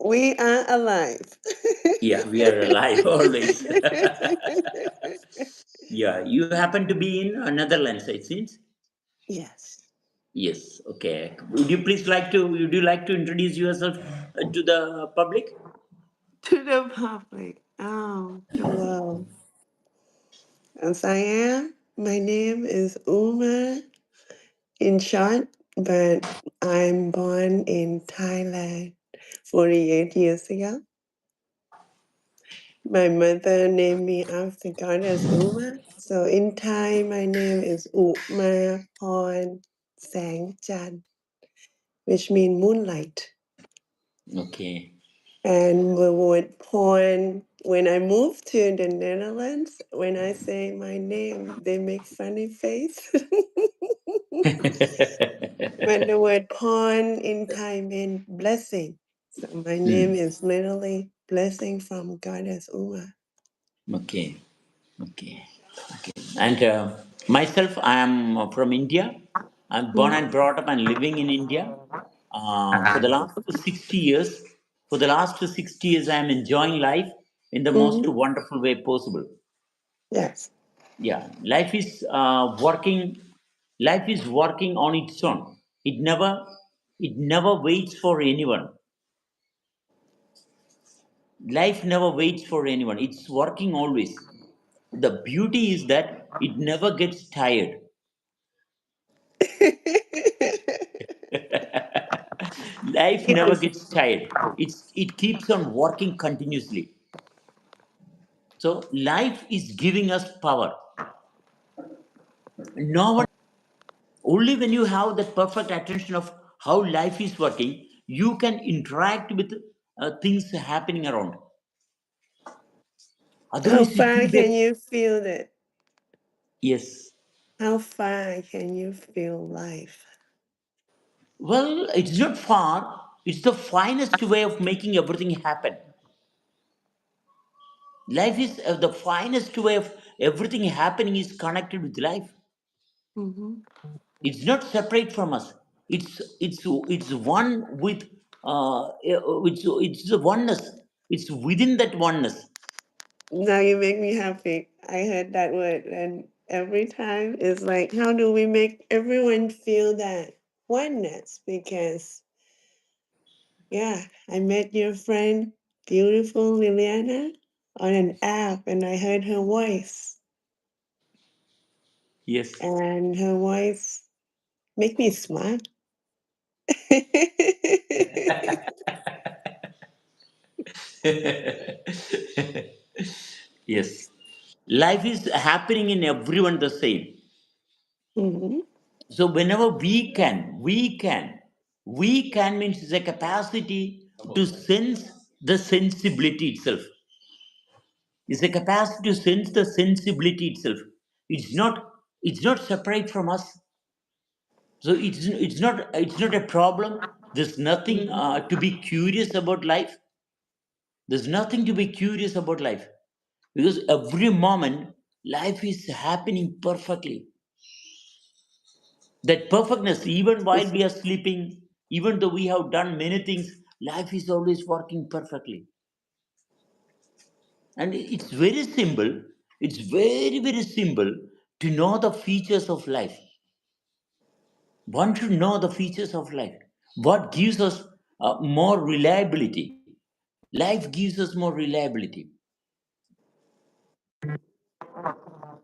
We are alive. Yeah, we are alive always. Yeah, you happen to be in Netherlands, it seems. Yes. Yes. Okay. Would you please like to? Would you like to introduce yourself to the public? To the public. Oh, well, as I am, my name is Uma in short, but I'm born in Thailand 48 years ago. My mother named me after goddess Uma. So in Thai, my name is Uma Porn Sang Chan, which means moonlight. Okay. And the word porn, when I moved to the Netherlands, when I say my name, they make funny face. But the word porn in Thai means blessing. So my name Hmm. is literally blessing from goddess Uma. Okay. Okay. Okay. And myself, I am from India. I'm born and Mhm. brought up and living in India for the last 60 years. For the last 60 years, I am enjoying life in the most Mhm. wonderful way possible. Yes. Yeah, life is working on its own. It never waits for anyone. Life never waits for anyone. It's working always. The beauty is that it never gets tired. Life It never is. gets tired. It keeps on working continuously. So life is giving us power. No one. Only when you have that perfect attention of how life is working, you can interact with things happening around. How Otherwise, it far will be. can you feel that? Yes. How far can you feel life? Well, it's not far. It's the finest way of making everything happen. Life is the finest way of everything happening is connected with life. Mm-hmm. It's not separate from us. It's one with it's the oneness. It's within that oneness. Now you make me happy. I heard that word, and every time it's like, how do we make everyone feel that oneness? Because, yeah, I met your friend, beautiful Liliana, on an app, and I heard her voice, Yes. and her voice make me smile. Yes. Life is happening in everyone the same. Mhm. So whenever we can means the capacity to sense the sensibility itself. It's a capacity to sense the sensibility itself. It's not separate from us. So it's not a problem. There's nothing Mhm. to be curious about life. There's nothing to be curious about life because every moment life is happening perfectly. That perfectness, even while we are sleeping, even though we have done many things, life is always working perfectly. And it's very simple. It's very, very simple to know the features of life. One should know the features of life. What gives us more reliability? Life gives us more reliability.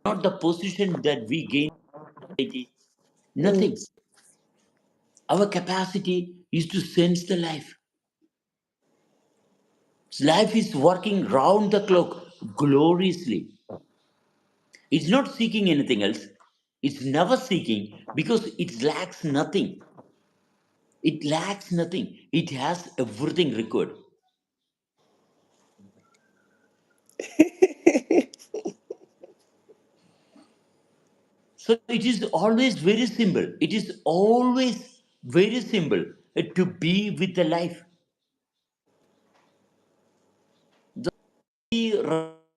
Not the position that we gain in society. Mm. Nothing. Our capacity is to sense the life. Life is working round the clock gloriously. It's not seeking anything else. It's never seeking because it lacks nothing. It lacks nothing. It has everything required. So it is always very simple. It is always very simple to be with the life. We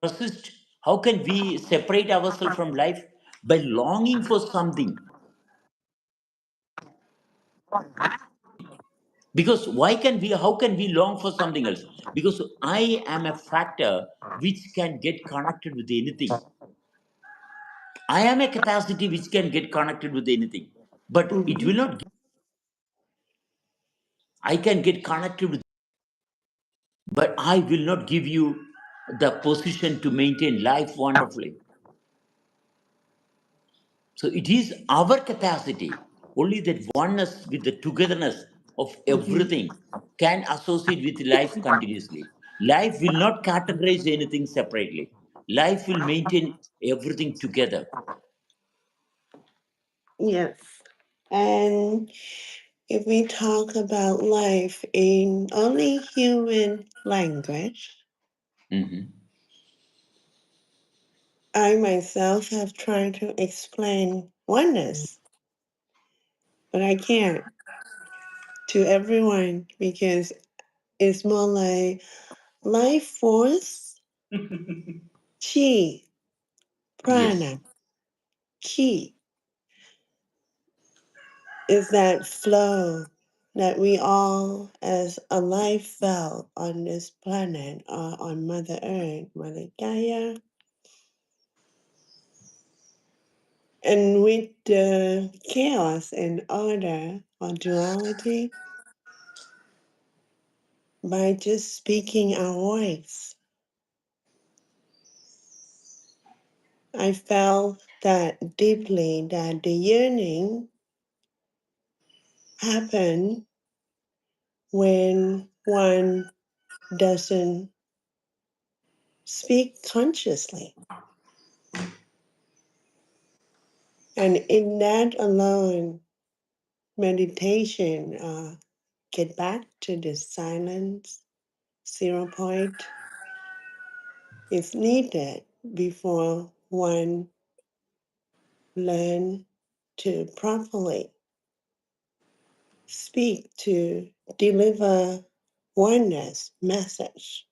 resist. How can we separate ourselves from life? By longing for something. Because how can we long for something else? Because I am a factor which can get connected with anything. I am a capacity which can get connected with anything, but it Mm-hmm. will not. I can get connected with, but I will not give you the position to maintain life wonderfully. So it is our capacity, only that oneness with the togetherness of Mm-hmm. everything can associate with life continuously. Life will not categorize anything separately. Life will maintain everything together. Yes. And if we talk about life in only human language, Mhm. I myself have tried to explain oneness, but I can't to everyone because it's more like life force, chi, Yes. prana, ki is that flow that we all as a life felt on this planet or on Mother Earth, Mother Gaia. And with the chaos and order or duality, by just speaking our voice, I felt that deeply that the yearning happened when one doesn't speak consciously. And in that alone, meditation, get back to the silence, 0 point, is needed before one learn to properly speak to deliver oneness message.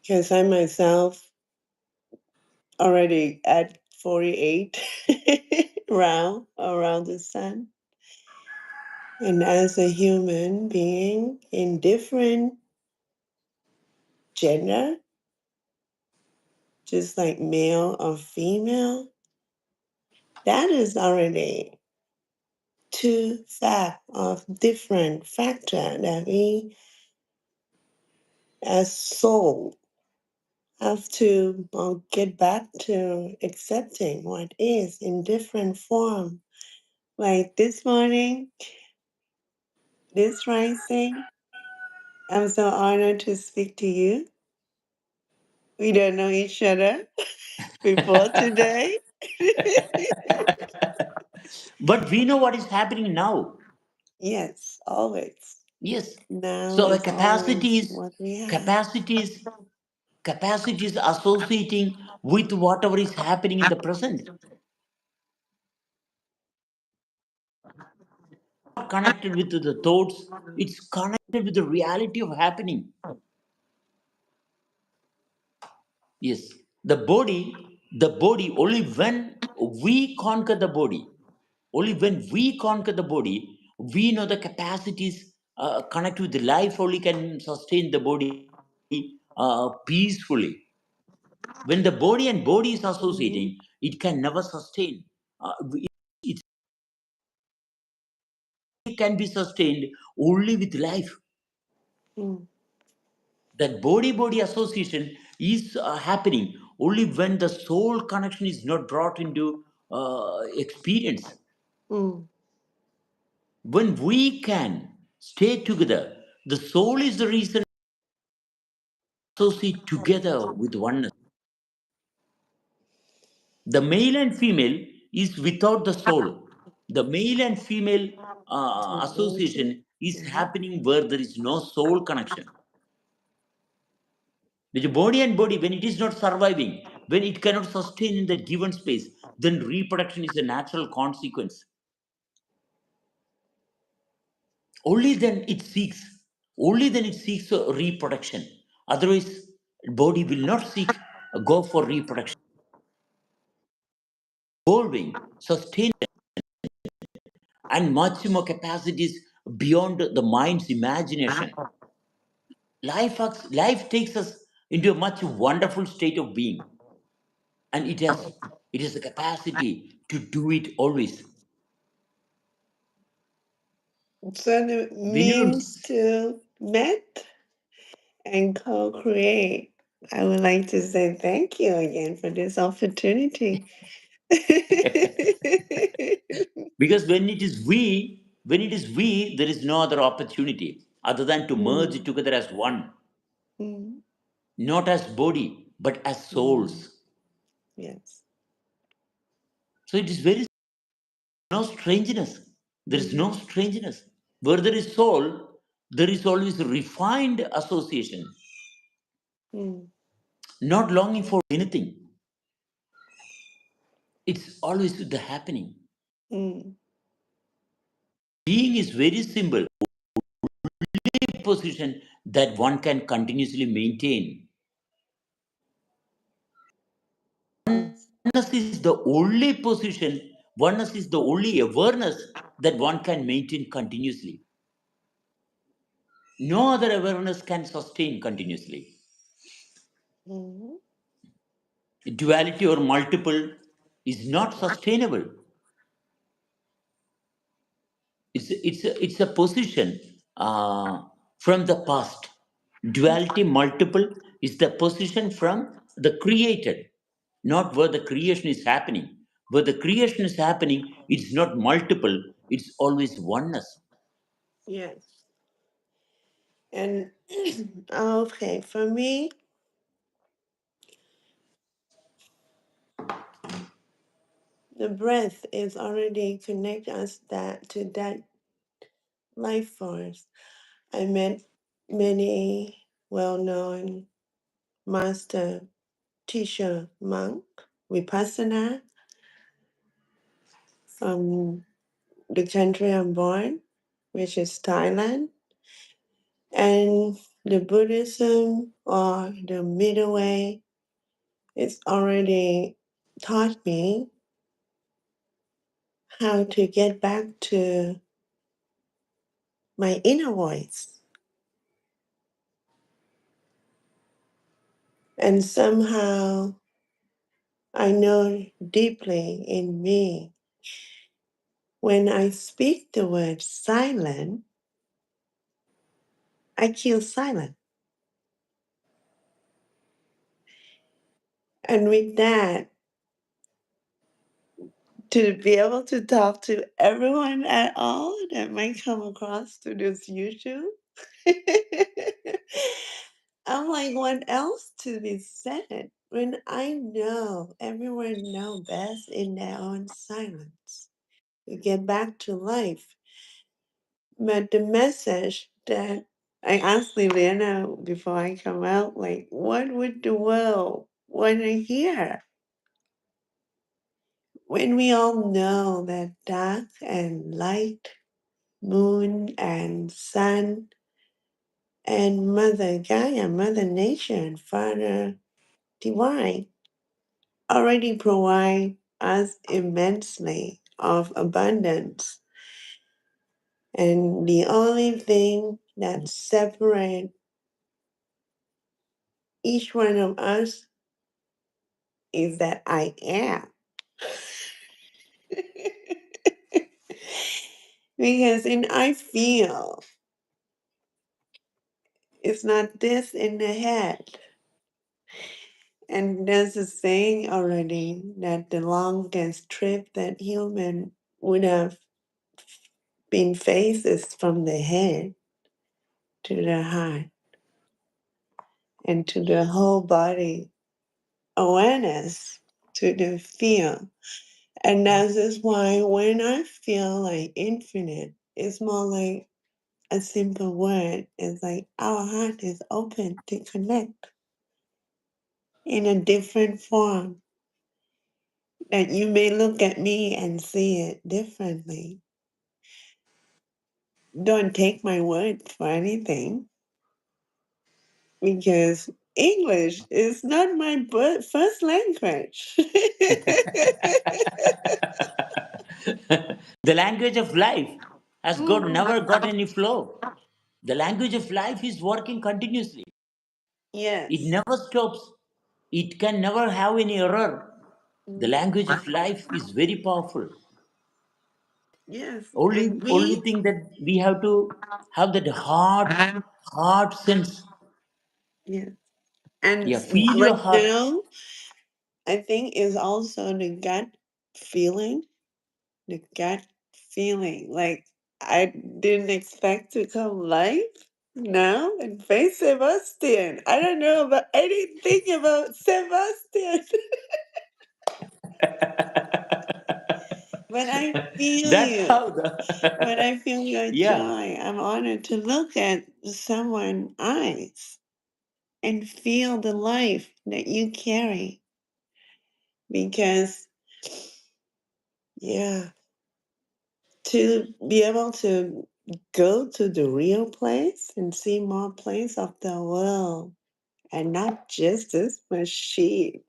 Because I myself already at 48 round around the sun. And as a human being in different gender, just like male or female, that is already two fact of different factor that we as soul have to get back to accepting what is in different form. Like this morning, this rising, I'm so honored to speak to you. We don't know each other before today. But we know what is happening now. Yes, always. Yes. Now So a is always what we have. capacities, capacities associating with whatever is happening in the present. Not connected with the thoughts, it's connected with the reality of happening. Yes, the body, only when we conquer the body, only when we conquer the body, we know the capacities connect with the life only can sustain the body peacefully. When the body and body is associating, Mm-hmm. it can never sustain. It can be sustained only with life. Mm, That body association is happening only when the soul connection is not brought into experience. mm, When we can stay together, the soul is the reason associate together with oneness. The male and female is without the soul. The male and female vibration. association is Mm-hmm. happening where there is no soul connection. The body and body, when it is not surviving, when it cannot sustain in that given space, then reproduction is a natural consequence. Only then it seeks, only then it seeks reproduction. Otherwise, body will not seek go for reproduction. Evolving, sustain and much more capacities beyond the mind's imagination. Life takes us into a much wonderful state of being, and it has the capacity to do it always. So the When you means to met and co-create. I would like to say thank you again for this opportunity. because when it is we, there is no other opportunity other than to merge Mm, together as one, mm, not as body but as mm. souls. Yes. So it is very no strangeness. There is no Mm, strangeness. Where there is soul, there is always refined association, mm, not longing for anything. It's always the happening. mm, Being is very simple, position that one can continuously maintain. yes. Oneness is the only position, oneness is the only awareness that one can maintain continuously. No other awareness can sustain continuously. Mm, Duality or multiple is not sustainable. It's a position from the past. Duality multiple is the position from the created, not where the creation is happening. Where the creation is happening, it's not multiple, it's always oneness. yes. And okay, for me, the breath is already connect us that to that life force. I met many well-known master teacher monk Vipassana from the country I'm born, which is Thailand, and the Buddhism or the middle way it's already taught me how to get back to my inner voice. And somehow I know deeply in me when I speak the word silent, I feel silent. And with that, to be able to talk to everyone at all that might come across to this YouTube, I'm like, what else to be said when I know everyone know best in their own silence? To get back to life. But the message that I asked Liliana before I come out, like, what would the world want to hear? When we all know that dark and light, moon and sun, and Mother Gaia, Mother Nature, and Father Divine already provide us immensely of abundance. And the only thing that separates each one of us is that I am. Because in I feel, it's not this in the head. And there's a saying already that the longest trip that human would have been faced is from the head to the heart and to the whole body awareness to the feel. And that is why when I feel like infinite, it's more like a simple word. It's like our heart is open to connect in a different form. That you may look at me and see it differently. Don't take my word for anything because English is not my first language. The language of life has got Mm, never got any flow. The language of life is working continuously. It yes. never stops. It can never have any error. The Mm, language of life is very powerful. yes. Only And only we, thing that we have to have that heart sense. yes. And Yeah, feel your right heart. now, I think is also the gut feeling, the gut feeling. Like I didn't expect to come live now and face Sebastian. I don't know about anything about Sebastian, but I feel That's you. how But the I feel your yeah. joy. I'm honored to look at someone's eyes and feel the life that you carry because, yeah, to be able to go to the real place and see more place of the world and not just this machine.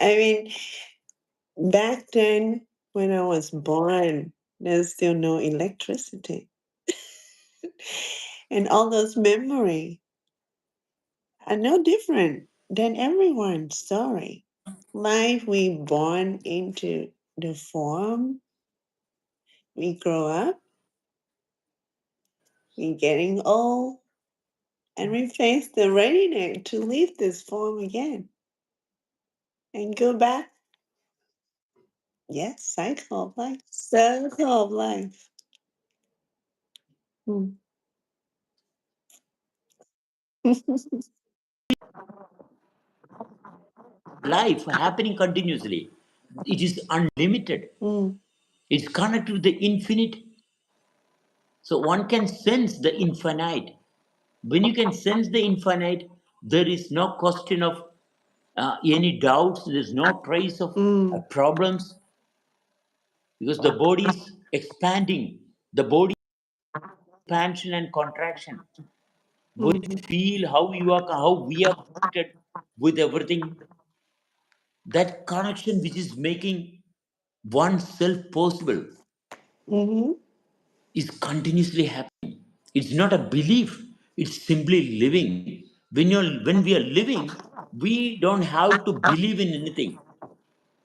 I mean, back then when I was born, there's still no electricity. And all those memory are no different than everyone's story. Life we born into the form, we grow up, we getting old, and we face the readiness to leave this form again and go back. Yes, cycle of life. Circle of life. Mm. Life happening continuously. It is unlimited. Mm. It's connected to the infinite. So one can sense the infinite. When you can sense the infinite, there is no question of any doubts. There's no trace of Mm. problems because the body is expanding. The body expansion and contraction. When you Mhm. feel how we are connected with everything, that connection which is making oneself possible Mhm. is continuously happening. It's not a belief, it's simply living. When we are living, we don't have to believe in anything.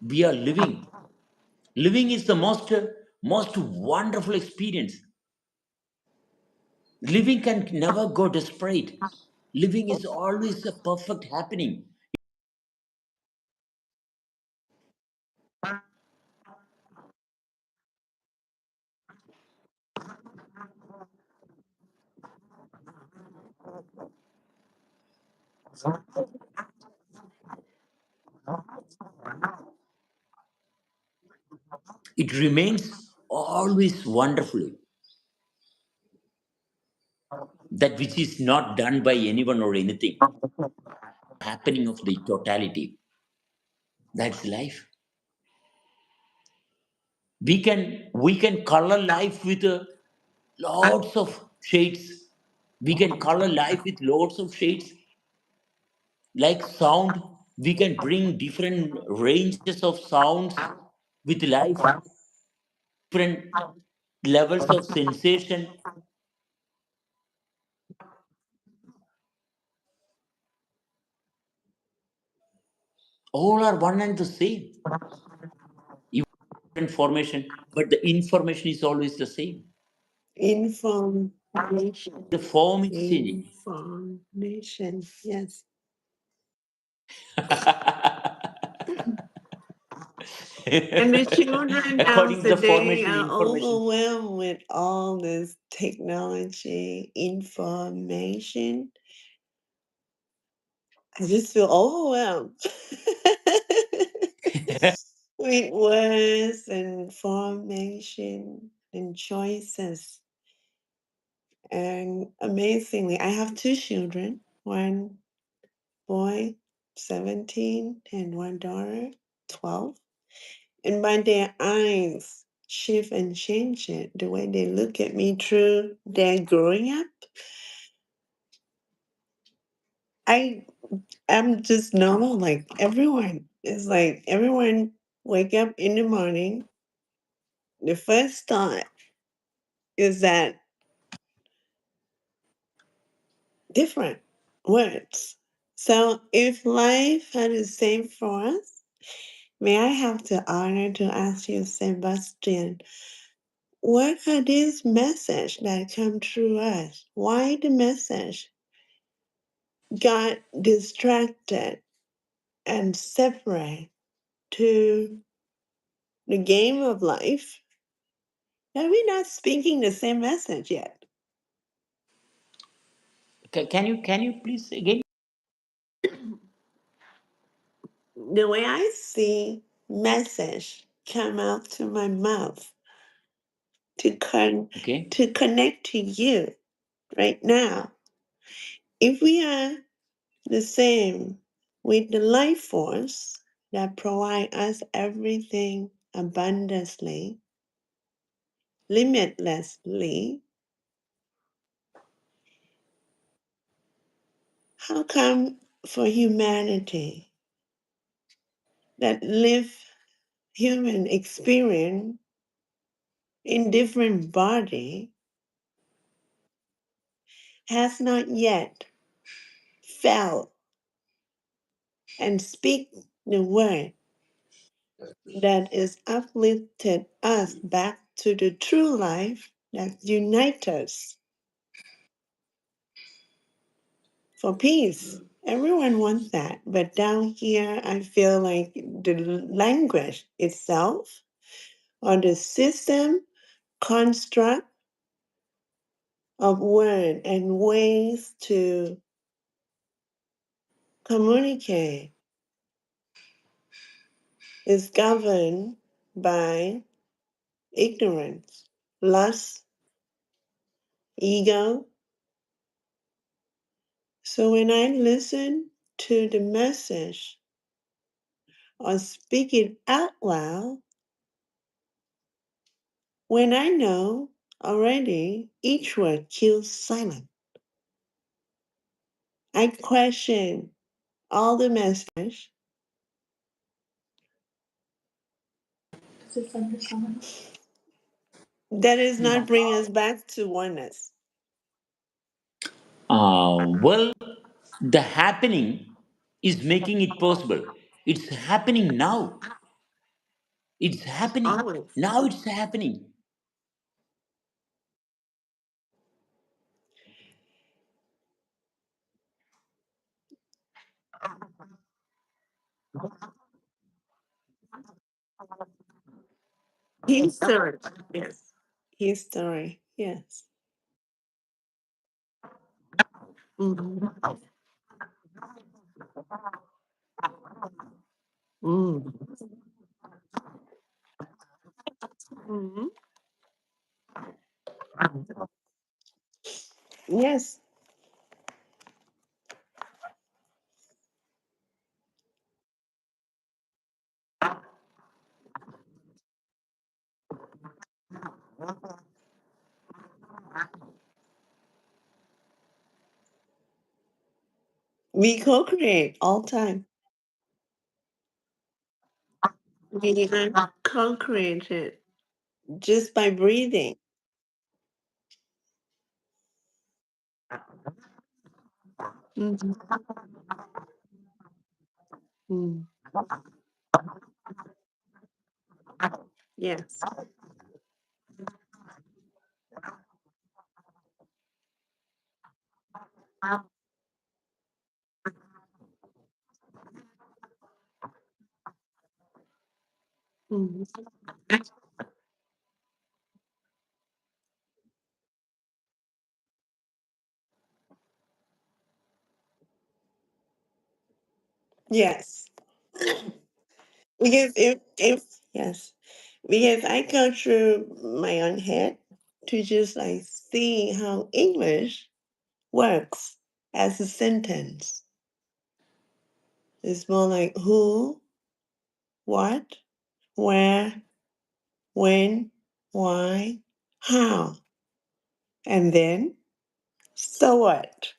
We are living. Living is the most wonderful experience. Living can never go desperate. Living is always a perfect happening. It remains always wonderfully. That which is not done by anyone or anything. Happening of the totality. That's life. We can color life with lots of shades. We can color life with lots of shades. Like sound, we can bring different ranges of sounds with life, different levels of sensation. All are one and the same. Even different formation, but the information is always the same. Information. The form is changing. Information. Yes. And the children of According to the today formation are information. overwhelmed with all this technology, information. I just feel overwhelmed with words and formation and choices. And amazingly, I have two children, one boy, 17, and one daughter, 12. And by their eyes shift and change it, the way they look at me through their growing up, I am just normal like everyone. It's like everyone wake up in the morning, the first thought is that different words. So if life had the same for us, may I have the honor to ask you, Sebastian, what are these messages that come through us? Why the message got distracted and separate to the game of life? Are we not speaking the same message yet? Can you please again? The way I see message come out to my mouth to Okay. to connect to you right now. If we are the same with the life force that provide us everything abundantly, limitlessly, how come for humanity that live human experience in different body has not yet felt and speak the word that is uplifted us back to the true life that unites us for peace. Everyone wants that, but down here, I feel like the language itself or the system construct of word and ways to communicate is governed by ignorance, lust, ego. So when I listen to the message or speak it out loud, when I know already each word kills silence, I question all the message that is not bring us back to oneness. Well, the happening is making it possible. It's happening now. It's happening. Always. Now it's happening. History. Yes. History. Yes. Mhm. Mm. Mhm. Yes. We co-create all time. We are co-created just by breathing. Mhm. Mm. Yes. Mhm. Yes. Because if yes, because I go through my own head to just like see how English works as a sentence. It's more like who, what, where, when, why, how, and then so what?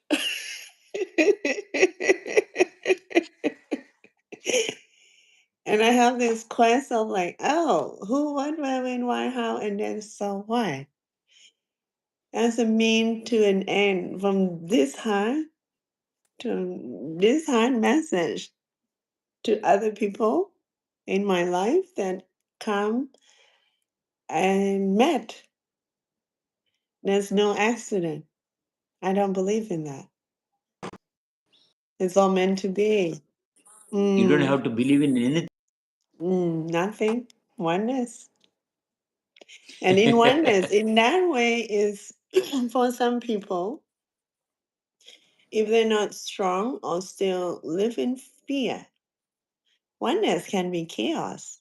And I have this quest of like, oh, who, what, where, when, why, how, and then so what? As a mean to an end from this heart to this heart message to other people in my life that come and met. There's no accident. I don't believe in that. It's all meant to be. You don't Mm, have to believe in anything. nothing. Oneness. And in oneness, in that way, is for some people, if they're not strong or still live in fear, oneness can be chaos.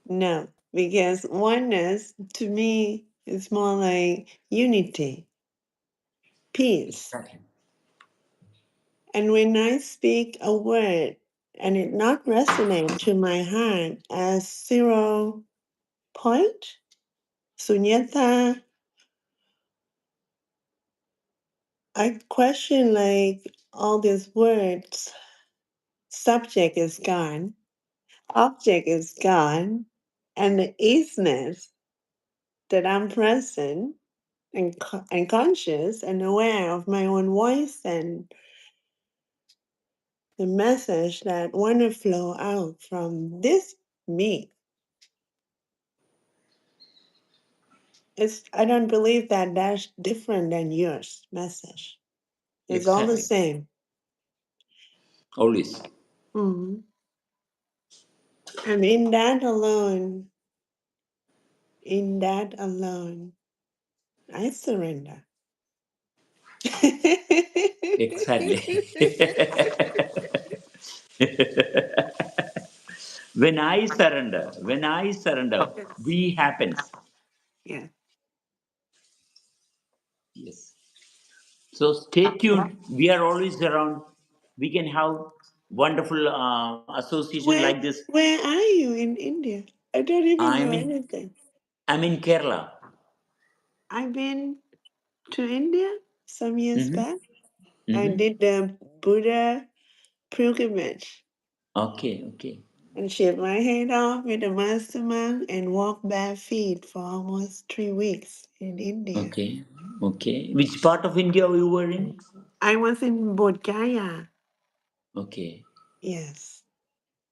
No, because oneness to me is more like unity, peace. Exactly. And when I speak a word and it not resonate to my heart as 0 point, sunyata, I question like all these words. Subject is gone, object is gone, and the easiness that I'm present and conscious and aware of my own voice and the message that want to flow out from this me. I don't believe that that's different than yours message. It's all the Exactly. same. Always. Mhm. And in that alone, I surrender. Exactly. when I surrender, we happens. Yeah. Yes. So stay tuned. We are always around. We can have wonderful association Where like this. where are you in India? I don't even know I'm in anything. I'm in Kerala. I've been to India some years Hmm. back. I Hmm. did the Buddha pilgrimage Okay, okay, and shaved my head off with a master monk and walked bare feet for almost 3 weeks in India. okay, okay. Which part of India you were in? I was in Bodh Gaya, Okay, yes.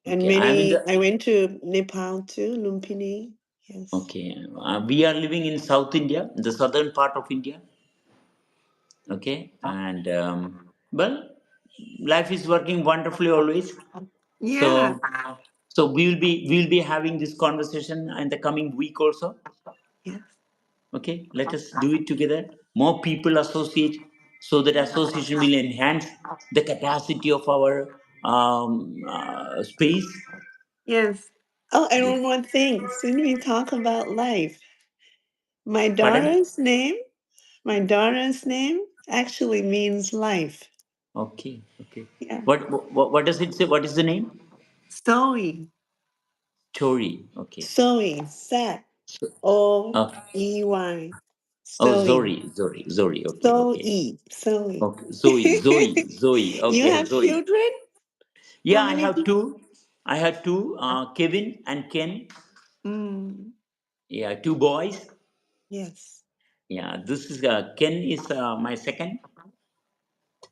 And okay. I'm in the I went to Nepal too, Lumpini, yes. okay. We are living in South India, the southern part of India. Okay, and well, life is working wonderfully always. Yeah, So, so we will be having this conversation in the coming week also. yes, Okay, let us do it together. More people associate, so that association will enhance the capacity of our space. yes. Oh, and Yes. one more thing, since we talk about life, my Pardon? daughter's name, my daughter's name actually means life. Okay, okay. Yeah. What does it say? What is the name? Zoe. Story. Okay. Zoe. Sat. So, okay. Oey. Oh, Zoe. Zori. Okay, okay. Zoe. Zoe. Okay, Zoe. You Okay, have Zoe. children? Yeah, How I many have people? two. I have two, Kevin and Ken. Mm, Yeah, two boys. yes. Yeah, this is Ken is my second.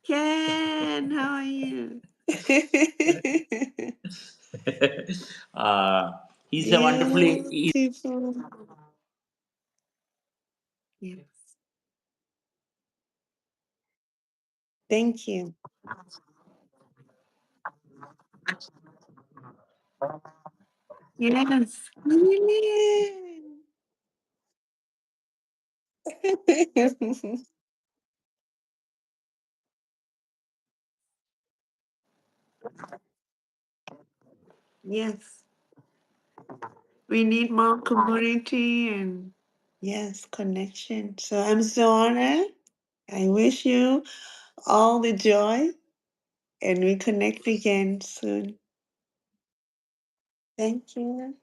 Ken, how are you? uh, he's a wonderfully. Beautiful. Yes. Thank you. Yes. Yes. We need more community and yes, connection. So I'm so honored. I wish you all the joy and we connect again soon. Thank you.